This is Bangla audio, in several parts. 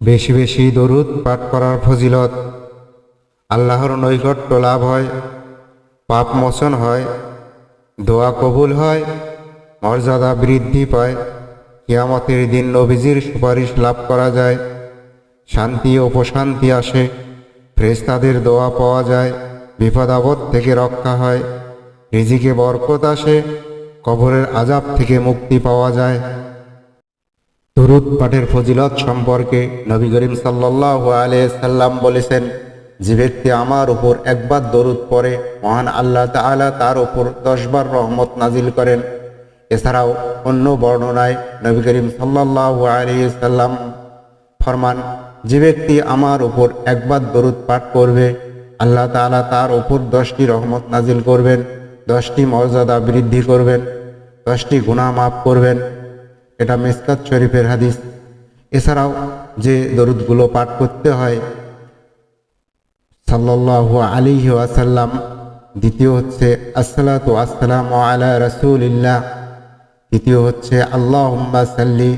বেশি বেশি দরুদ পাঠ করার ফজিলত। আল্লাহর নৈকট্য লাভ হয়, পাপ মোচন হয়, দোয়া কবুল হয়, মর্যাদা বৃদ্ধি পায়। কিয়ামতের দিন নবীজির সুপারিশ লাভ করা যায়, শান্তি ও প্রশান্তি আসে, ফেরেশতাদের দোয়া পাওয়া যায়, বিপদ আপদ থেকে রক্ষা হয়, রিজিকে বরকত আসে, কবরের আযাব থেকে মুক্তি পাওয়া যায়। দরুদ পাঠের ফজিলত সম্পর্কে নবী করিম সাল্লাল্লাহু আলাইহি সাল্লাম বলেছেন, যে ব্যক্তি আমার উপর একবার দরুদ পড়ে মহান আল্লাহ তাআলা তার উপর 10 বার রহমত নাজিল করেন। এছাড়াও অন্য বর্ণনায় নবী করিম সাল্লাল্লাহু আলাইহি সাল্লাম ফরমান, যে ব্যক্তি আমার উপর একবার দরুদ পাঠ করবে আল্লাহ তাআলা তার উপর 10টি রহমত নাজিল করবেন, 10টি মর্যাদা বৃদ্ধি করবেন, 10টি গুনাহ মাফ করবেন। এটা মিসকাত শরীফের হাদিস। এছাড়াও যে দরুদগুলো পাঠ করতে হয় সাল্লাল্লাহু আলাইহি ওয়াসাল্লাম, দ্বিতীয় হচ্ছে আসসালাতু আসসালামু আলা রাসূলিল্লাহ, তৃতীয় হচ্ছে আল্লাহুম্মা সাল্লি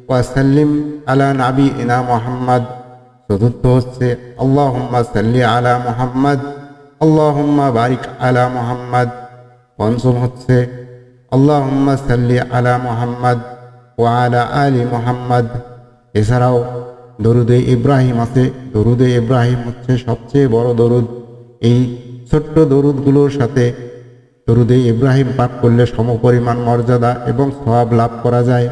ওয়া সাল্লিম আলা নাবিয়িনা মুহাম্মদ, চতুর্থ হচ্ছে আল্লাহুম্মা সাল্লি আলা মুহাম্মদ আল্লাহুম্মা বারিক আলা মুহাম্মদ, পঞ্চম হচ্ছে আল্লাহুম্মা সাল্লি আলা মুহাম্মদ ওয়া আলা আলি মুহাম্মদ। এছাড়াও দরুদে ইব্রাহিম আছে। দরুদে ইব্রাহিম হচ্ছে সবচেয়ে বড় দরুদ। এই ছোট্ট দরুদগুলোর সাথে দরুদে ইব্রাহিম পাঠ করলে সমপরিমাণ মর্যাদা এবং সওয়াব লাভ করা যায়।